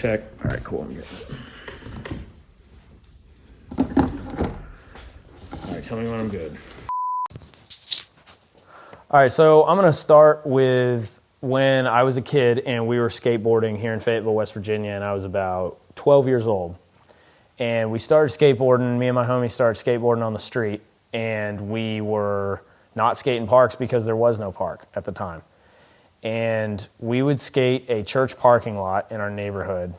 check. All right, cool. I'm good. All right, tell me when I'm good. All right, so I'm going to start with when I was a kid and we were skateboarding here in Fayetteville, West Virginia, and I was about 12 years old. And we started skateboarding, me and my homies started skateboarding on the street, and we were not skating parks because there was no park at the time. And we would skate a church parking lot in our neighborhood.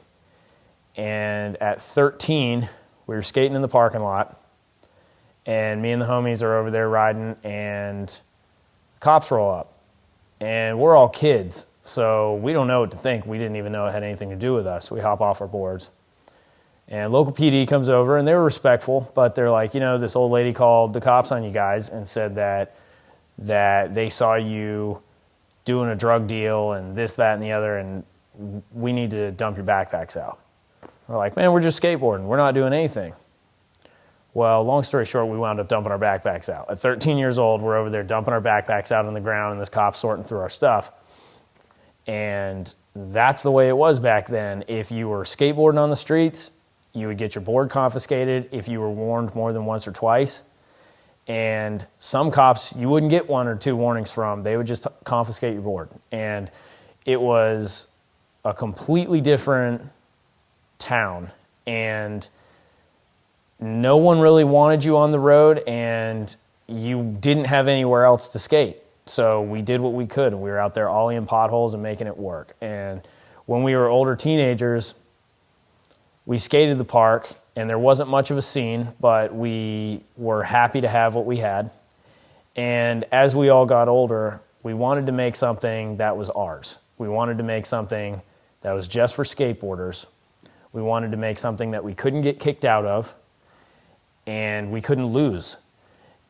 And at 13, we were skating in the parking lot, and me and the homies are over there riding, and cops roll up. And we're all kids, so we don't know what to think. We didn't even know it had anything to do with us. We hop off our boards. And local PD comes over, and they were respectful, but they're like, this old lady called the cops on you guys and said that they saw you doing a drug deal and this, that, and the other, and we need to dump your backpacks out. We're like, man, we're just skateboarding. We're not doing anything. Well, long story short, we wound up dumping our backpacks out. At 13 years old, we're over there dumping our backpacks out on the ground, and this cop's sorting through our stuff. And that's the way it was back then. If you were skateboarding on the streets, you would get your board confiscated if you were warned more than once or twice. And some cops, you wouldn't get one or two warnings from. They would just confiscate your board. And it was a completely different town. And no one really wanted you on the road, and you didn't have anywhere else to skate. So we did what we could, and we were out there ollieing potholes and making it work. And when we were older teenagers, we skated the park, and there wasn't much of a scene, but we were happy to have what we had. And as we all got older, we wanted to make something that was ours. We wanted to make something that was just for skateboarders. We wanted to make something that we couldn't get kicked out of, and we couldn't lose.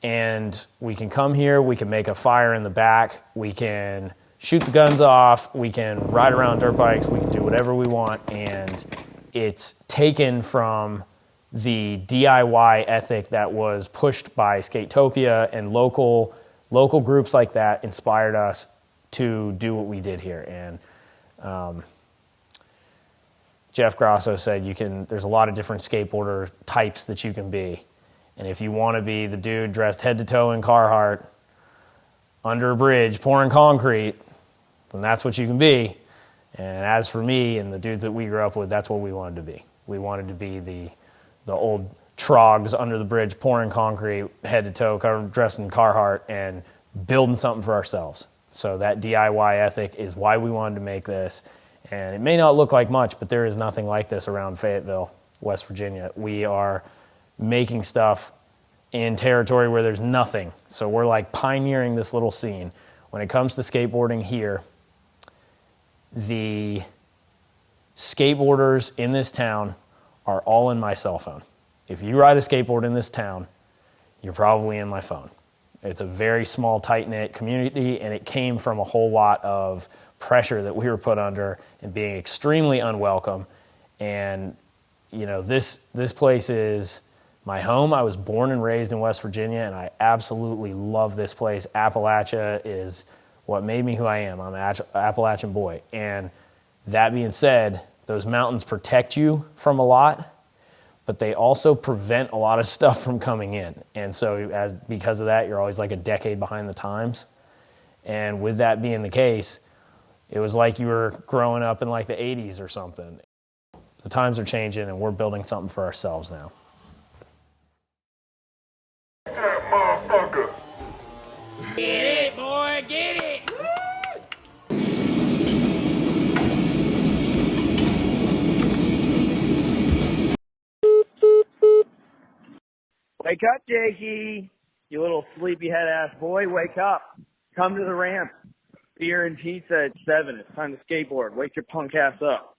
And we can come here, we can make a fire in the back, we can shoot the guns off, we can ride around dirt bikes, we can do whatever we want, and it's taken from the DIY ethic that was pushed by Skatopia, and local groups like that inspired us to do what we did here. And Jeff Grosso said there's a lot of different skateboarder types that you can be. And if you want to be the dude dressed head to toe in Carhartt under a bridge pouring concrete, then that's what you can be. And as for me and the dudes that we grew up with, that's what we wanted to be. We wanted to be the old trogs under the bridge pouring concrete, head to toe, dressed in Carhartt, and building something for ourselves. So that DIY ethic is why we wanted to make this. And it may not look like much, but there is nothing like this around Fayetteville, West Virginia. We are making stuff in territory where there's nothing. So we're like pioneering this little scene. When it comes to skateboarding here, the skateboarders in this town are all in my cell phone. If you ride a skateboard in this town, you're probably in my phone. It's a very small, tight-knit community, and it came from a whole lot of pressure that we were put under and being extremely unwelcome. And this place is my home. I was born and raised in West Virginia, and I absolutely love this place. Appalachia is what made me who I am. I'm an Appalachian boy. And that being said, those mountains protect you from a lot, but they also prevent a lot of stuff from coming in. And so because of that, you're always like a decade behind the times. And with that being the case, it was like you were growing up in like the 80s or something. The times are changing, and we're building something for ourselves now. That motherfucker. Get it, boy, get it! Wake up, Jakey. You little sleepyhead ass boy, wake up. Come to the ramp. Beer and pizza at 7. It's time to skateboard. Wake your punk ass up.